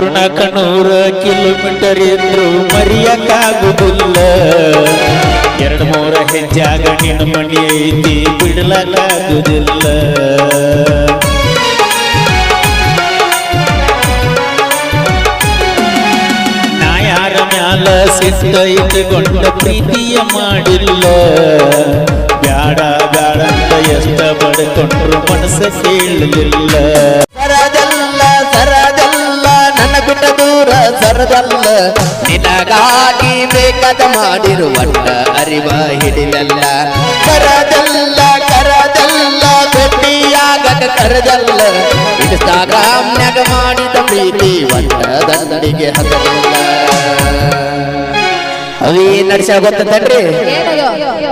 300 kilometre ಇದ್ರು ಮರಿಯಕ್ಕಾಗುದಿಲ್ಲ 2-3 ಹೆಜ್ಜಾಗ ನಿನ್ನ ಮನಿ ಐತಿ ಬಿಡಲಕ್ಕಾಗುದಿಲ್ಲ ನಾ ಯಾರ ಮ್ಯಾಲ ಸಿಟ್ಟ ಇಟ್ಟುಕೊಂಡ ಪ್ರೀತಿಯ ಮಾಡಿಲ್ಲ ಬ್ಯಾಡ ಬ್ಯಾಡ ಅಂತ ಎಷ್ಟ ಬಡ್ಕೊಂಡ್ರು ಮನಸ್ಸ ಕೇಳಲಿಲ್ಲ ಸರದಲ್ಲ ನನ್ನ ಬಿಟ್ಟ ದೂರ ಸರದಲ್ಲ ನಿನಗಾಗಿ ಬೇಕಾದ ಮಾಡಿರುವಟ್ಟ ಅರಿವ ಹಿಡಿದಲ್ಲ ಕರದಲ್ಲ ಭೇಟಿಯಾಗದ ಕರದಲ್ಲ ಇನ್ಸ್ಟಾಗ್ರಾಮ್ನ್ಯಾಗ ಮಾಡಿದ ಪ್ರೀತಿ ಒಟ್ಟ ದಂಡಿಗೆ ಹತ್ತಲಿಲ್ಲ ಅವೇ ನಡೆಸ ಗೊತ್ತನ್ರಿ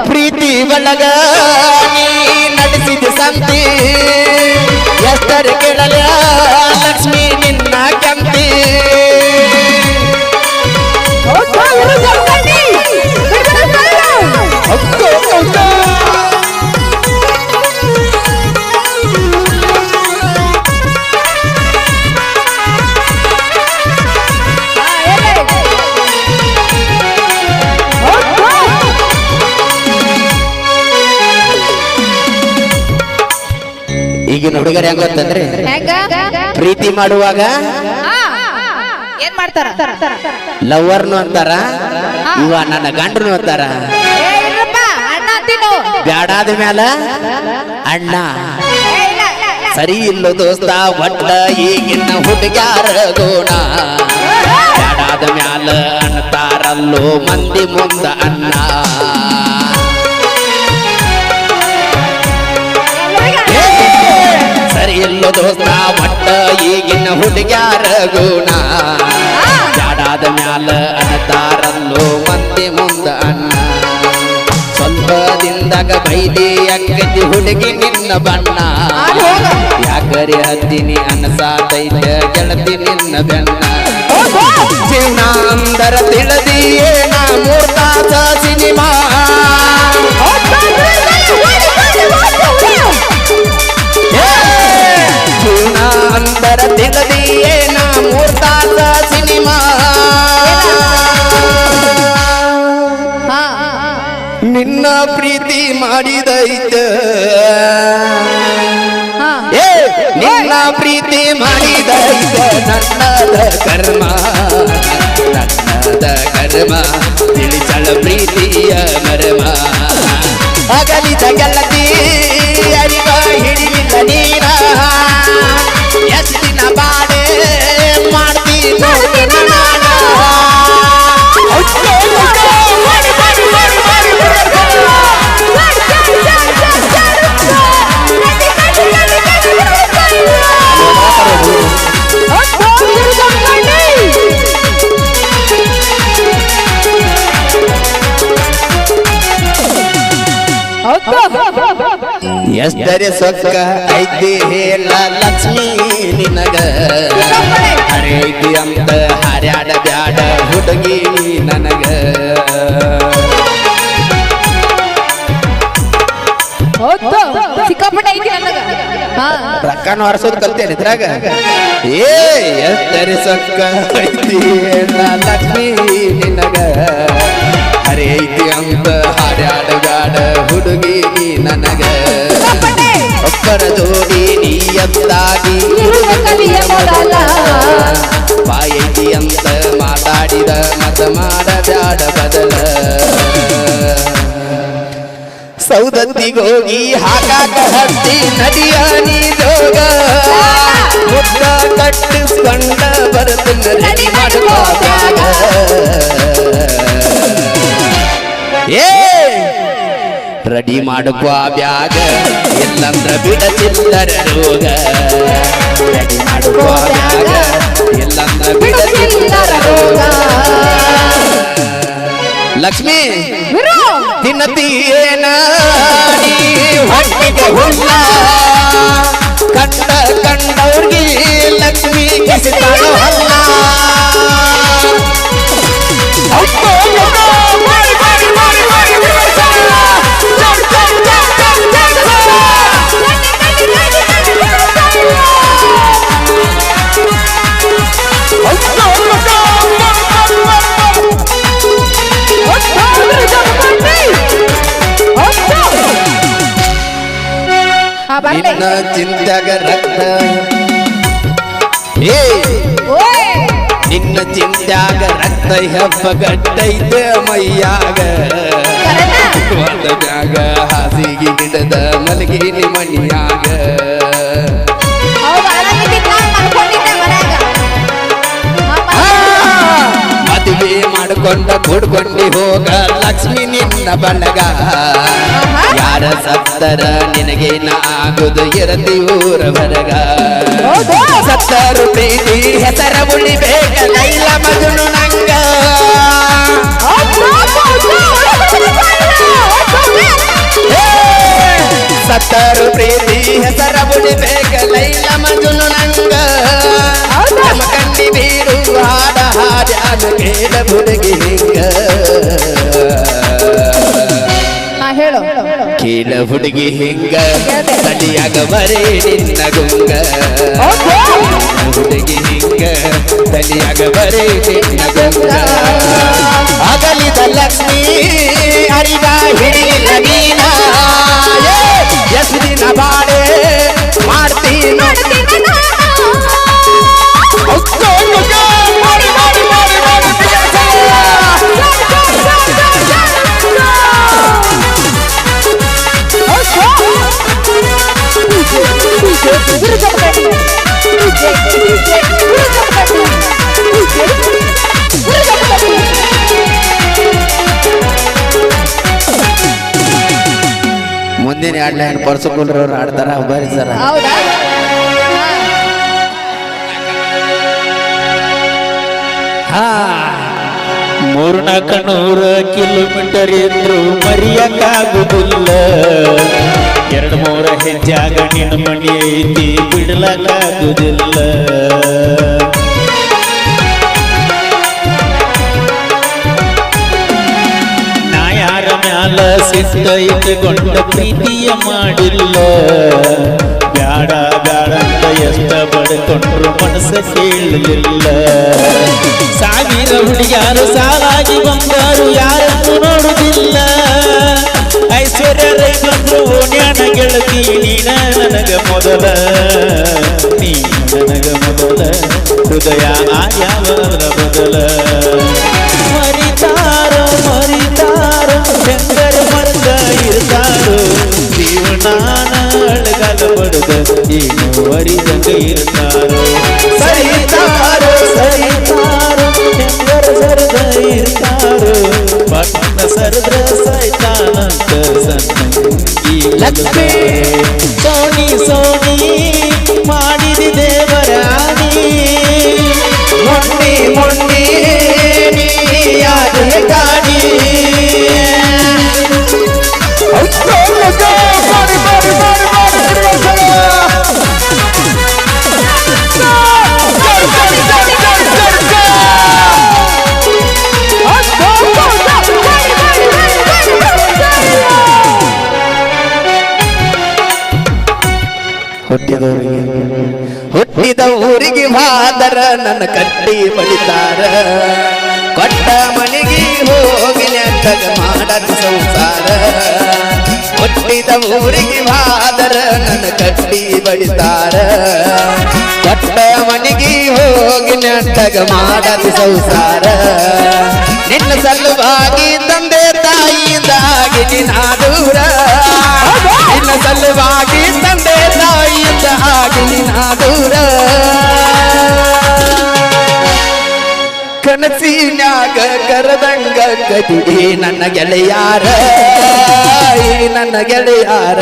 ಪ್ರೀತಿ ಒಳಗ ನೀ ನಡೆಸಿದ ಸಂತಿ ಎಷ್ಟರ ಕೇಳಲ ಲಕ್ಷ್ಮಿ ನಿನ್ನ ಕಂತಿ ಈಗಿನ ಹುಡುಗರು ಹೆಂಗ ಗೊತ್ತಂದ್ರೆ ಪ್ರೀತಿ ಮಾಡುವಾಗ ಏನ್ ಮಾಡ್ತಾರ ಲವರ್ನು ಅಂತಾರ ಇವ ನನ್ನ ಗಂಡನು ಅಂತಾರ ಬ್ಯಾಡಾದ ಮ್ಯಾಲ ಅಣ್ಣ ಸರಿ ಇಲ್ಲ ದೋಸ್ತ ಒಟ್ಟ ಈಗಿನ ಹುಡುಗ್ಯಾರ ಗೋಣ ಬ್ಯಾಡಾದ ಮ್ಯಾಲ ಅಂತಾರಲ್ಲೋ ಮಂದಿ ಮುಂದ ಅಣ್ಣ ಸರಿ ಇಲ್ಲ ದೋಸ್ತ ಒಟ್ಟ ಈಗಿನ ಹುಡುಗ್ಯಾರ ಗುಣ ಜಾಡಾದ ಮ್ಯಾಲ ಅನ್ನತಾರಲ್ಲೋ ಮಂದಿ ಮುಂದ ಅಣ್ಣ ಸ್ವಲ್ಪದಿಂದಾಗ ಬೈದಿ ಅಕ್ಕತಿ ಹುಡುಗಿ ನಿನ್ನ ಬಣ್ಣ ಯಾಕರೆ ಹತ್ತೀನಿ ಅನಸಾತೈತ ಗೆಳತಿ ನಿನ್ನ ಬೆನ್ನ ಜೀವನ ಅಂದರ ತಿಳಿದಿಯೇ ನಾ 3 ತಾಸ ಸಿನಿಮಾ ಅಂದರ ತಿಳಿದಿಯೇ ನಾ 3 ತಾಸ ಸಿನಿಮಾ ನಿನ್ನ ಪ್ರೀತಿ ಮಾಡಿದೈತ ನಿನ್ನ ಪ್ರೀತಿ ಮಾಡಿದೈತ ನನ್ನದ ಕರ್ಮ ತಿಳಿಸಳ ಪ್ರೀತಿಯ ಮರ್ಮ ಅಗಲಿದ ಗೆಳತಿ ಅರಿವ ಹಿಡಿಲಿಲ್ಲ ನೀರ ಎಷ್ಟಿನ ಬಾಡೆ ಮಾಡ್ತೀನಿ ಎಷ್ಟರೆ ಸೊಕ್ಕ ಐತಿ ಹೇಳ ಲಕ್ಷ್ಮೀ ನಿನಗ ಹರೈತಿ ಅಂತ ಹರ್ಯಾಡ ಬ್ಯಾಡ ಹುಡುಗಿ ನನಗ ರೊಕ್ಕನ ಹೊರಸೋದು ಕಲ್ತೇನೆ ಇದ್ರಾಗ ಎಷ್ಟರೆ ಸೊಕ್ಕ ಐತಿ ಹೇಳ ಲಕ್ಷ್ಮೀ ನಿನಗ ಹರೈತಿ ಅಂತ ಹರ್ಯಾಡ ಬ್ಯಾಡ ಹುಡುಗಿ ನನಗ ಒಬ್ಬರ ಜೋಡಿ ನೀಯತ್ತಾಗಿ ಬಾಯೈತಿ ಅಂತ ಮಾತಾಡಿದ ಮತ ಮಾಡ ಬ್ಯಾಡ ಬದಲ ಸೌದತ್ತಿಗೋಗಿ ಹಾಕಾಕ ಹತ್ತಿ ನದಿಯ ನೀ ಜೋಗ ಮುದ್ದ ಕಟ್ಟಿಸ್ಕೊಂಡ ಬರ್ತನ ರೆಡಿ ಮಾಡುವಾಗ ರೆಡಿ ಮಾಡುವ ಬ್ಯಾಗ ಎಲ್ಲಂದ್ರ ಬಿಡತಿಲ್ಲರ ರೋಗ ರೆಡಿ ಮಾಡುವ ಬ್ಯಾಗ ಎಲ್ಲಂದ್ರ ಬಿಡತಿಲ್ಲರ ರೋಗ ಲಕ್ಷ್ಮಿ ತಿನ್ನತೀಯೇನ ನೀ ಹೊಟ್ಟಿಗೆ ಹುಲ್ಲ ಕಂಡವ್ರಿಗೆ ಲಕ್ಷ್ಮಿ ಕಿಸಿತಾಳೋ ಅಲ್ಲ ನಿನ್ನ ಚಿಂತ್ಯಾಗ ರಕ್ತ ಏ ಓಯ್ ನಿನ್ನ ಚಿಂತ್ಯಾಗ ರಕ್ತ ಹೆಪ್ಪಗಟ್ಟೈತೆ ಮೈಯಾಗ ಕರೆನಾ? ಒಂದ ಮ್ಯಾಗ ಹಾಸಿಗೆ ಗಿಡದ ಮಲಗಿನಿ ಮನಿಯಾಗ ಹೌದು ಆರಾಮಿದ್ದಿ ಪ್ಲಾನ್ ಮಾಡ್ಕೊಂಡಿದ್ದೆ ಮನ್ಯಾಗ. ಮದುವೆ ಮಾಡ್ಕೊಂಡ ಕೂಡ್ಕೊಂಡಿ ಹೋಗ ಲಕ್ಷ್ಮಿ ನಿನ್ನ ಬಳಗ ಯಾರ ಸತ್ತರ ನಿನಗೇನ ಆಗುದು ಇರತಿ ಊರ ಹೊರಗ ಸತ್ತರು ಪ್ರೀತಿ ಹೆಸರ ಉಳಿಬೇಕ ಲೈಲ ಮಜನು ನಂಗ ಸತ್ತರು ಪ್ರೀತಿ ಹೆಸರ ಉಳಿಬೇಕ ಲೈಲ ಮಜನು ನಂಗ ನಮ್ಮ ಕಂಡಿ ಬೀರು ಹಾಡ ಹಾಡ್ಯಾನು ಕೇಳ ಹುಡುಗಿ ಹಿಂಗ ಹಾ ಹೇಳು ಕೇಳ ಹುಡುಗಿ ಹಿಂಗ ತಡಿಯಾಗ ಬರೇ ನಿನ್ನ ಗುಂಗ ಹುಡುಗಿ ಹಿಂಗ ತಡಿಯಾಗ ಬರೇ ನಿನ್ನ ಗುಂಗ ಅಗಲಿದ ಲಕ್ಷ್ಮೀ ಅರಿವ ಹಿಡಿಲಿಲ್ಲ ನೀನ ಎಷ್ಟು ದಿನ ಬಾಳೆ ಮಾಡ್ತೀನಿ ಮುಂದಿನ 2 ಲೈನ್ ಪರ್ಸಕೊಂಡ್ರವ್ರು ಆಡ್ತಾರ ಬರ್ರಿ ಸರ ಹೌದಾ ಹಾ 300 ಕಿಲೋಮೀಟರ್ ಇದ್ರು ಮರಿಯಕ್ಕಾಗುದಿಲ್ಲ 2-3 ಹೆಜ್ಜಾಗ ನಿನ್ನ ಮನಿ ಐತಿ ಬಿಡ್ಲಕ್ಕಾಗುದಿಲ್ಲ ನಾ ಯಾರ ಮ್ಯಾಲ ಸಿಟ್ಟ ಇಟ್ಟುಕೊಂಡ ಪ್ರೀತಿಯ ಮಾಡಿಲ್ಲ ಬ್ಯಾಡ ಬ್ಯಾಡ ಅಂತ ಎಷ್ಟ ಬಡ್ಕೊಂಡ್ರು ಮನಸ್ಸ ಕೇಳಲಿಲ್ಲ 1000 ಹುಡುಗಿಯಾರು ಸಾಲಾಗಿ ಬಂದರು ಯಾರನ್ನು ನೋಡುದಿಲ್ಲ ಐಶ್ವರ್ಯ ರೈ ಬಂದ್ರು ಓಣ್ಯಾನ ಗೆಳತಿ ನೀನ ನನಗ ಮೊದಲ ನೀನು ನನಗ ಮೊದಲ ಹೃದಯ ಆಯಾವರ ಬದಲ ಮರಿತಾರೋ ಹೆಂಗರ ಮರ್ದ ಇರ್ತಾರೋ ಜೀವನಾನ ಅಳಗಲ ಬಡದ ಏನು ಅರಿದಂಗ ಇರ್ತಾರೋ ಸರಿತಾರೋ ಹೆಂಗರ ಸರದ ಇರ್ತಾರೋ ಪಟ್ನ ಸರದ್ರ ಸೈತಾನಂತ ಸನ್ನಂಗಿ ಲಕ್ಷ್ಮೀ ಸೋನಿ ಮಾಡಿದ ದೇವರಾಣಿ ಮೊನ್ನೆ ಯಾರ ಗಾಡಿ ಹುಟ್ಟಿದ ಊರಿಗೆ ಮಾದರ ನನ್ನ ಕಟ್ಟಿ ಬಡಿತಾರ ಕೊಟ್ಟ ಮನೆಗೆ ಹೋಗಿ ನೆಟ್ಟಗ ಮಾಡದ ಸಂಸಾರ ಹುಟ್ಟಿದ ಊರಿಗೆ ಮಾದರ ನನ್ನ ಕಟ್ಟಿ ಬಡಿತಾರ ಕೊಟ್ಟ ಮನೆಗೆ ಹೋಗಿ ನೆಟ್ಟಗ ಮಾಡದ ಸಂಸಾರ ನಿನ್ನ ಸಲುವಾಗಿ ತಂದೆ ತಾಯಿಯಿಂದಾಗಿ ನಿನ್ನ ದೂರ ನಿನ್ನ ಸಲುವಾಗಿ ತಂದೆ ತಾಯಿಯಿಂದ ಆಗಿ ನಿನ್ನ ದೂರ ಕನಸಿನ್ಯಾಗ ಕರದಂಗ ಗದಿ ನನ್ನ ಗೆಳೆಯಾರ ನನ್ನ ಗೆಳೆಯಾರ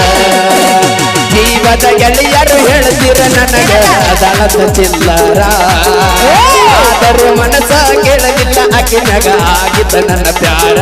ಜೀವದ ಗೆಳೆಯರು ಹೇಳ್ತಿರ ನನಗ ದಳದ ಚಿಲ್ಲರ ಆದರೂ ಮನಸ್ಸ ಕೇಳಲಿಲ್ಲ ಅಕಿನಗ ಆಗಿದ್ದ ನನ್ನ ಪ್ಯಾರ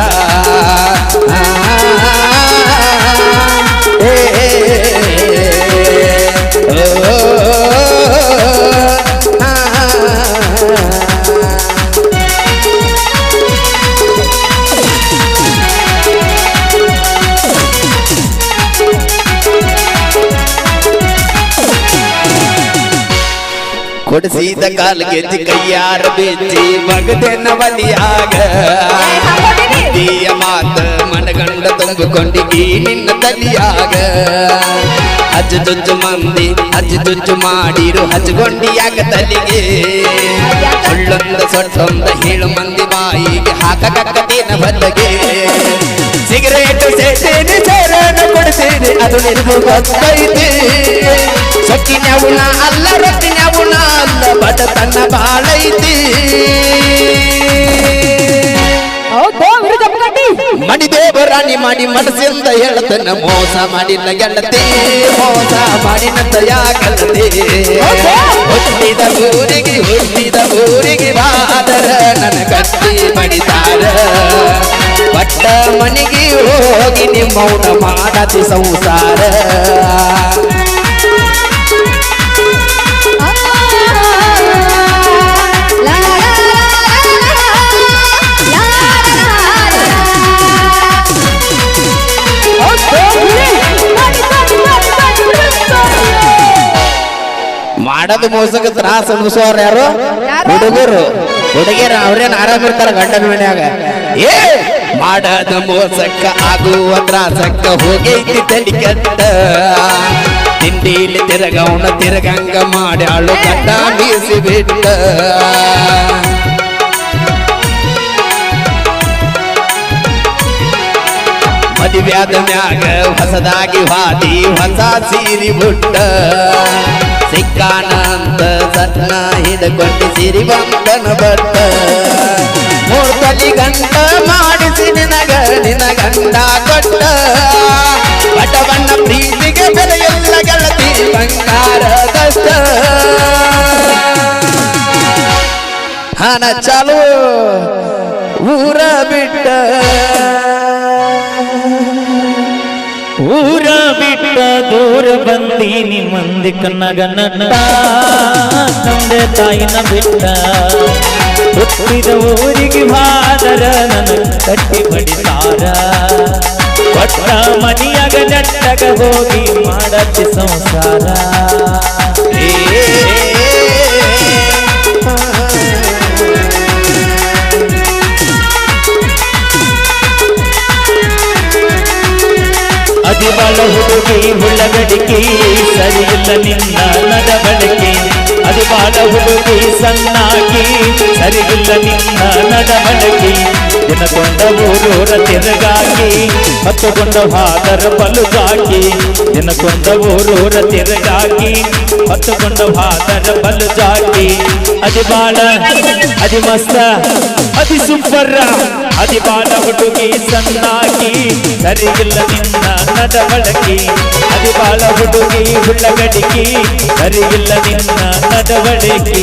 ಕೊಡಿಸಿದ ಕಾಲ್ ಗೆಜ್ಜಿ ಕೈಯಾರ ಬೆಚ್ಚಿ ಮಗದೆನ್ನ ಬಲಿಯಾಗ ಮಾತ ಮನ ಗಂಡ ತುಂಬಿಕೊಂಡಿ ಈ ನಿನ್ನ ತಲಿಯಾಗ ಅಜ್ಜು ಮಂದಿ ಅಜ್ಜು ಮಾಡಿರು ಹಚ್ಕೊಂಡಿ ಯಾಕ ತಲಿಗೆ ಸುಳ್ಳೊಂದ ಸೊಟ್ಟೊಂದ ಹೇಳು ಮಂದಿ ಬಾಯಿಗೆ ಹಾಕಕತ್ತೇನ ಬದಗೆ ಸಿಗರೇಟು ಸೇತೇನೆ ಸೇರನ ಕೊಡ್ತೇನೆ ಅದು ನಿನಗೂ ಗೊತ್ತೈತಿ ಸೊಕ್ಕಿನ್ಯಾವುನ ಅಲ್ಲ ರೊಟ್ಟಿನ್ಯಾವುನ ಅಲ್ಲ ಬಡತನ ಬಾಳೈತಿ ಮಣಿದೇವರಾಣಿ ಮಾಡಿ ಮನಸ್ಸಿಂದ ಹೇಳತನ ಮೋಸ ಮಾಡಿಲ್ಲ ಗೆಳತಿ ಮೋಸ ಮಾಡಿನಂತ ಯಾಕಲ್ಲದೆ ಹುಟ್ಟಿದ ಊರಿಗೆ ಬಾದರ ನನ್ನ ಕಟ್ಟಿ ಮಡಿತಾರ ಬಟ್ಟ ಮನೆಗೆ ಹೋಗಿ ನಿಮ್ಮೌನ ಮಾಡತಿ ಸಂಸಾರ ಮಾಡದು ಮೋಸಕ್ಕೆ ತ್ರಾಸ ಅನ್ಸೋರ್ ಯಾರು ಹುಡುಗರು ಹುಡುಗಿಯರು ಅವ್ರೇನ್ ಆರಾಮಿರ್ತಾರ ಗಂಡನ ಮನ್ಯಾಗ ಏ ಮಾಡದ ಮೋಸಕ್ಕ ಆಗುವ ತ್ರಾಸಕ್ಕ ಹೋಗೈತಿ ತಡಿ ಕೆಟ್ಟ ತಿಂಡಿಲಿ ತಿರಗವನ ತಿರಗಂಗ ಮಾಡ್ಯಾಳು ಗಡ್ಡ ಬೀಸಿ ಬಿಟ್ಟ ಮದುವ್ಯಾದ ಮ್ಯಾಗ ಹೊಸದಾಗಿ ಹಾದಿ ಹೊಸ ಸೀರಿ ಬುಟ್ಟ ಸಿಕ್ಕಾನ ಅಂತ ಸತ್ನ ಹಿಡ್ಕೊಂಡು ಸಿರಿ ಬಂದನ ಬಟ್ಟ ಮೂರ್ತಲಿ ಗಂಟ ಮಾಡಿಸಿ ನಿನ ಗಂಡ ಕೊಟ್ಟ ಬಟವನ್ನ ಪ್ರೀತಿಗೆ ಬೆಲೆಯಲ್ಲ ಗೆಳತಿ ಬಂಗಾರ ಕಷ್ಟ ಹಣ ಚಾಲು ಊರ ಬಿಟ್ಟ ಊರ ಬಿಟ್ಟ ದೂರ ಬಂದೀನಿ ಮಂದಿ ಕನ್ನಗ ನಟ್ಟ ತಂದೆ ತಾಯಿನ ಬಿಟ್ಟ ಹುಟ್ಟಿದ ಊರಿಗೆ ಬಾದರ ನನ್ನ ಕಟ್ಟಿ ಬಡಿತಾರ ಒಟ್ಟ ಮನಿಯಾಗ ನೆಟ್ಟಗ ಹೋಗಿ ಮಾಡತಿ ಸಂಸಾರ ಅದಿಬಾಳ ಹುಡುಗಿ ಹುಳ್ಳಗಡಿಕೆ ಸರಿಯಿಲ್ಲ ನಿನ್ನ ನಡವಳಿಕೆ ಅದಿಬಾಳ ಹುಡುಗಿ ಸಣ್ಣಾಗಿ ಸರಿಯಿಲ್ಲ ನಿನ್ನ ನಡವಳಿಕೆ ದಿನಕೊಂಡ ಊರೂರ ತಿರುಗಾಕಿ ಹತ್ತುಕೊಂಡ ಹಾದರ ಬಲುಗಾಕಿ ದಿನಕೊಂಡ ಊರೂರ ತಿರುಗಾಕಿ ಹತ್ತುಕೊಂಡ ಹಾದರ ಬಲುಜಾಕಿ ಅದಿಬಾಳ ಅದಿ ಮಸ್ತ ಅದಿ ಸೂಪರ್ ಅದಿಬಾಳ ಹುಡುಗಿ ಸಣ್ಣಾಗಿ ಸರಿಯಿಲ್ಲ ನಿನ್ನ ನಡವಳಿಕೆ ಅದಿಬಾಳ ಹುಡುಗಿ ಹುಳ್ಳಗಡಿಕೆ ಸರಿಯಿಲ್ಲ ನಿನ್ನ ನಡವಳಿಕೆ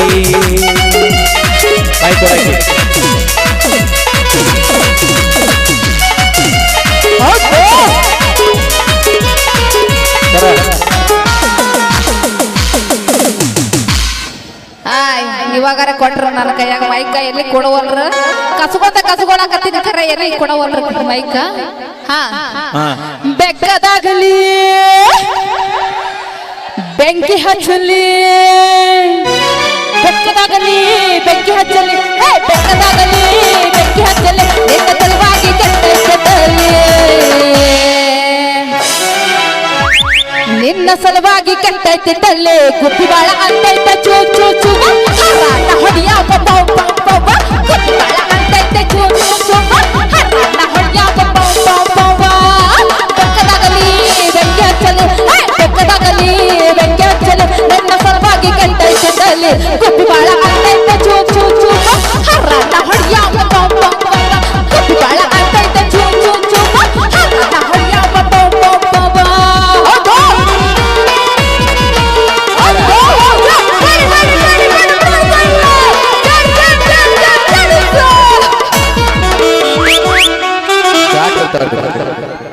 ಇವಾಗಾರ ಕೊಟ್ರ ನನ್ನ ಕೈಯಾಗ ಮೈಕ ಎಲ್ಲಿ ಕೊಡುವಲ್ರ ಕಸಗೊಳಕತ್ತಿನ ಖರೆ ಎಲ್ಲಿ ಕೊಡವಲ್ರ ಮೈಕ ಹಾ ಬೆಕ್ಕದಾಗಲಿ ಬೆಂಕಿ ಹಚ್ಚಲಿ ಬೆಕ್ಕದಾಗಲಿ ಬೆಂಕಿ ಹಚ್ಚಲಿ ಬೆಕ್ಕದಾಗಲಿ ಬೆಂಕಿ ಹಚ್ಚಲಿ ನಿನ್ನ ಸಲುವಾಗಿ ಕೆಟ್ಟಲಿ ನಿನ್ನ ಸಲುವಾಗಿ ಕೆಟ್ಟೈತಿ ತಲ್ಲೆ ಗುಬ್ಬಿ ಬಾಳ ಅಂತೈತ ಚೂ ಚೂ ಚೂ ಹರಾಟ ಹೊಡಿಯ ಗುಬ್ಬಿ ಬಾಳ ಅಂತೈತ ಚೂ ಚೂ ಚೂ ಹರಾಟ ಹೊಡಿಯ ಬೆಕ್ಕದಾಗಲಿ ಬೆಂಕಿ ಹಚ್ಚಲಿ ಬೆಕ್ಕದಾಗಲಿ ಬೆಂಕಿ ಹಚ್ಚಲಿ ನನ್ನ ಸಲುವಾಗಿ ಕೆಟ್ಟೈತಿ ತಲ್ಲೆ ಗುಬ್ಬಿ ಬಾಳ ಅಂತೈತ ಚೂ ಚೂ ಚೂ ಹರಾಟ ಹೊಡಿಯ ಗುಬ್ಬಿ ಬಾಳ ಅಂತೈತ ಚೂ ಚೂ ಚೂ ಹರಾಟ ಹೊಡಿಯ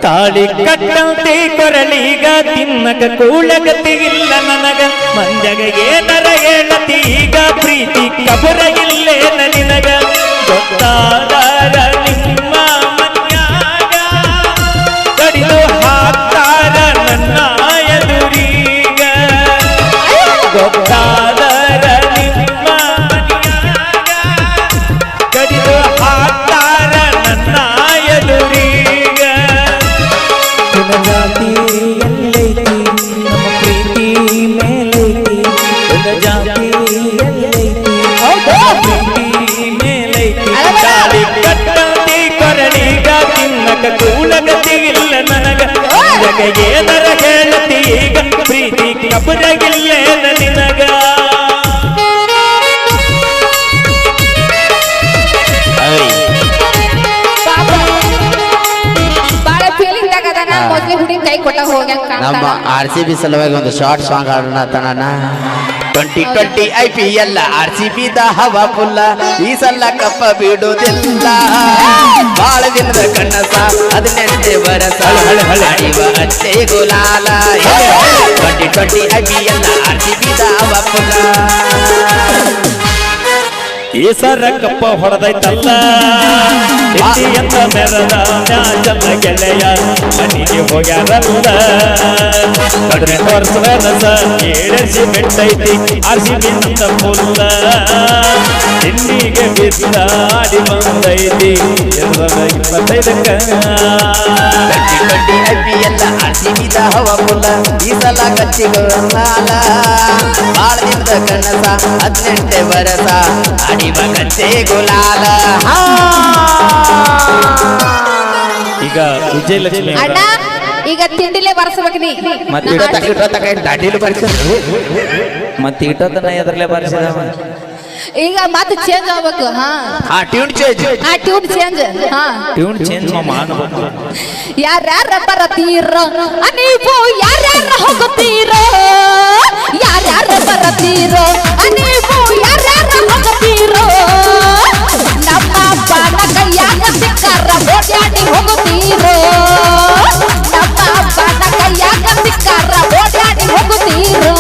ತಾಳಿ ಕಟ್ಟಂತೆ ಕೊರಳೀಗ ತಿನ್ನಕ ಕೂಳಗತಿಗಿಲ್ಲ ನನಗ ಮಂಜಗ ಏನರ ಹೇಳತಿ ಈಗ ಪ್ರೀತಿ ಕಬರ ಇಲ್ಲೇನ ನಿನಗ ಗೊತ್ತಾದಾರ ನಿಮ್ಮ ಮನ್ಯಾಗ ಕಡಿದು ಹಾಕ್ತಾರ ನನ್ನ ಎದುರೀಗ ಗೊತ್ತಾದಾರ ನಿಮ್ಮ ಮನ್ಯಾಗ ಕಡಿದು ಹಾಕ್ತಾರ ನನ್ನ ಎದುರೀಗ ಪ್ರೀತಿ ಮೇಲೈತಿ ತಾಳಿ ಕಟ್ಟಂತಿ ಕೊರಳೀಗ ತಿನ್ನಕ ಕೂಲಗತಿ ಇಲ್ಲ ನನಗ ಏನರ ಹೇಳತಿ ಈಗ ಪ್ರೀತಿ ಕಬ್ಬರಾಗಿಲ್ಲೇನ ನಿನಗ ಬಾಳ ಫೀಲಿಂಗ್ ಆಗದ ಮೊದ್ಲೇ ಹುಡುಗಿ ಕೈ ಕೊಟ್ಟ ಹೋಗ್ಯಾಕ ನಮ್ಮ RCB ಸಲುವಾಗಿ ಒಂದು ಶಾರ್ಟ್ ಸಾಂಗ್ ಹಾಡೋಣ ತನ 2020 IPL RCB ದ ಹವಾ ಫುಲ್ಲ ಈ ಸಲ ಕಪ್ಪ ಬಿಡುವುದಿಲ್ಲ ಬಾಳ ದಿನದ ಕನಸ 18 ವರ್ಷ ಅಡಿವ ಅಚ್ಚೆ ಗುಲಾಲ 2020 IPL RCB ದ ಹವಾ ಫುಲ್ಲ ಈ ಸರ ಕಪ್ಪ ಹೊಡೆದೈತಲ್ಲ ಅಂತ ಮೆರದ ಮ್ಯಾಚಲ್ಲ ಗೆಳೆಯ ಮನೆಗೆ ಹೋಗ್ಯಾರಲ್ಲ 18 ವರ್ಷದ ರಸ ಏಳಸಿ ಬಿಟ್ಟೈತಿ RCB ನಂದ ಫುಲ್ಲ ತಿಂಡಿಗೆ ಬಿದ್ದ ಆಡಿ ಬಂದೈತಿ 25ಕ್ಕ 2020 IPL RCB ದ ಹವಾ ಫುಲ್ಲ ಈ ಸಲ ಕಚ್ಚಿ ಗುಲಾಲ ಬಾಳ ದಿನದ ಕನಸ 18 ವರ್ಷ ಅಡಿವ ಕಚ್ಚೆ ಗುಲಾಲ ಈಗ ವಿಜಯಲಕ್ಷ್ಮಿ ಅಣ್ಣ ಈಗ ತಿಂಡಿಲೇ ಬರ್ಸ್ಬೇಕು ನೀ ದಾಟಿಲು ಬರ್ತಾರೆ ಮತ್ತೆ ಇಟ್ಟತನ ಎದರ್ಲೆ ಬಾರಿಸಿದ ಈಗ ಮತ್ತೆ ಚೇಂಜ್ ಆಗ್ಬೇಕು ಹಾ ಟ್ಯೂನ್ ಚೇಂಜ್ ಚೇಂಜ್ ಹಾ ಟ್ಯೂನ್ ಚೇಂಜ್ ಮಾಡಬೇಕು ಯಾರ್ಯಾರ ಬರತೀರೋ ನೀವು ಯಾರ್ಯಾರ ಹೋಗುತ್ತೀರೋ ಯಾರ್ಯಾರ ಬರತೀರೋ ನೀವು ಯಾರ್ಯಾರ ಹೋಗುತ್ತೀರೋ ನಮ್ಮ ಬಾಣ ಕೈಯಾಗ ಸಿಕ್ಕಾರ ಓಡಾಡಿ ಹೋಗುತ್ತೀರೋ ನಮ್ಮ ಬಾಣ ಕೈಯಾಗ ಸಿಕ್ಕಾರ ಓಡಾಡಿ ಹೋಗುತ್ತೀರೋ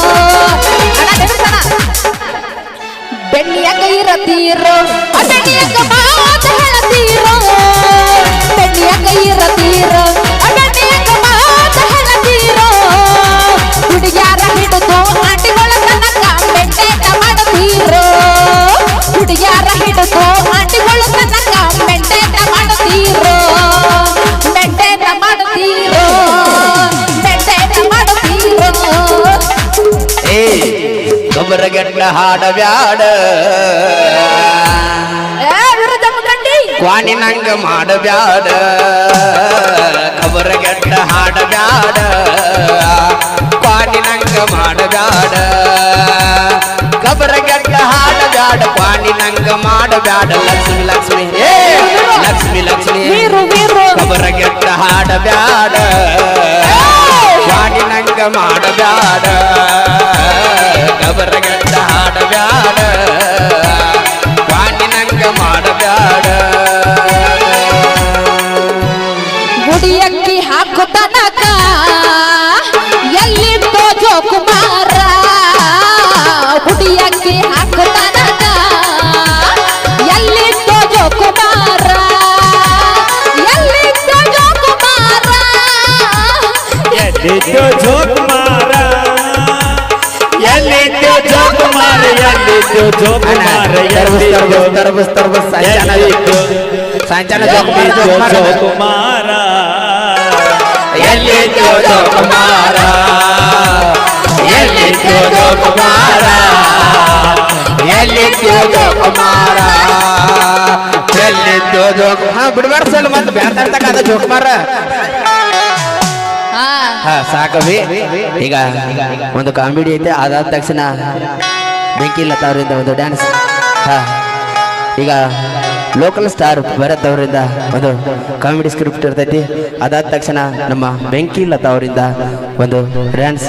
ಬೆಣ್ಣಿಯಾಗ ಇರತೀರೋ ಬೆಣ್ಣಿಯಾಗ ಮಾತು ಹೇಳತೀರೋ ಬೆಣ್ಣಿಯಾಗ ಇರತೀರೋ ಬೆಣ್ಣಿಯಾಗ ಮಾತು ಹೇಳತೀರೋ ಹುಡುಗ್ಯಾರ ಹಿಡಿದು ಆಂಟಿಗಳ ತನಕ ಮೆಂಟೇನ ಮಾಡುತ್ತೀರೋ ಹುಡುಗ್ಯಾರ ಹಿಡಿದು ಆಂಟಿಗಳ ತನಕ ಮೆಂಟೇನ ಮಾಡುತ್ತೀರೋ ಮೆಂಟೇನ ಮಾಡುತ್ತೀರೋ ಮೆಂಟೇನ ಮಾಡುತ್ತೀರೋ ಏ ಗೊಬ್ಬರಗೆಟ್ಟ ಹಾಡಬ್ಯಾಡ ವಿರುದ್ಧ ಮುಖಂಡಿ ಕ್ವಾಣಿನಂಗ ಮಾಡಬ್ಯಾಡ ಗೊಬ್ಬರಗೆಟ್ಟ ಹಾಡಬ್ಯಾಡ ಕ್ವಾಣಿನಂಗ ಮಾಡಬ್ಯಾಡ ಗೊಬ್ಬರಗೆಟ್ಟ ಹಾಡಬ್ಯಾಡ ಕ್ವಾಣಿನಂಗ ಮಾಡಬ್ಯಾಡ ಲಕ್ಷ್ಮಿ ಲಕ್ಷ್ಮಿ ಏ ಲಕ್ಷ್ಮಿ ಲಕ್ಷ್ಮಿ ವೀರು ವೀರು ಗೊಬ್ಬರಗೆಟ್ಟ ಹಾಡಬ್ಯಾಡ ಕ್ವಾಣಿನಂಗ ಮಾಡಬ್ಯಾಡ ಗೊಬ್ಬರಗೆಟ್ಟ ಹಾಡಬ್ಯಾಡ ಕ್ವಾಣಿನಂಗ ಮಾಡಬ್ಯಾಡ ಗುಡಿಯಕ್ಕಿ ಹಾಕು ತನಕ ಎಲ್ಲಿದ್ದೋ ಜೋಕುಮಾರ ಗುಡಿಯಕ್ಕಿ ಹಾಕು ತನಕ ಎಲ್ಲಿದ್ದೋ ಜೋಕುಮಾರ ಎಲ್ಲಿದ್ದೋ ಜೋಕುಮಾರ ಎಲ್ಲಿದ್ದೋ ಜೋಕುಮಾರ ಎಲ್ಲಿದ್ದೋ ಜೋಕುಮಾರ ಎಲ್ಲಿದ್ದೋ ಜೋಕುಮಾರ ಎಲ್ಲಿದ್ದೋ ಸಾಂಚನ ಜೋಕುಮಾರ ಎಲ್ಲಿದ್ದೋ ಜೋಕುಮಾರ ಎಲ್ಲಿದ್ದೋ ಜೋಕುಮಾರ ಎಲ್ಲಿದ್ದೋ ಜೋಕುಮಾರ ಎಲ್ಲಿದ್ದೋ ಜೋಕು ಬಿಡ್ಬಾರ ಸಲ್ ಮತ್ತೆ ಬ್ಯಾತಾಡ್ತಕ್ಕ ಜೋಕುಮಾರ ಸಾಕವಿ ಈಗ ಒಂದು ಕಾಮಿಡಿ ಐತೆ ಅದಾದ ತಕ್ಷಣ ಬೆಂಕಿ ಲತಾ ಅವರಿಂದ ಒಂದು ಡ್ಯಾನ್ಸ್ ಈಗ ಲೋಕಲ್ ಸ್ಟಾರ್ ಭರತ್ ಅವರಿಂದ ಒಂದು ಕಾಮಿಡಿ ಸ್ಕ್ರಿಪ್ಟ್ ಇರ್ತೈತಿ ಅದಾದ ತಕ್ಷಣ ನಮ್ಮ ಬೆಂಕಿ ಲತಾ ಅವರಿಂದ ಒಂದು ಡ್ಯಾನ್ಸ್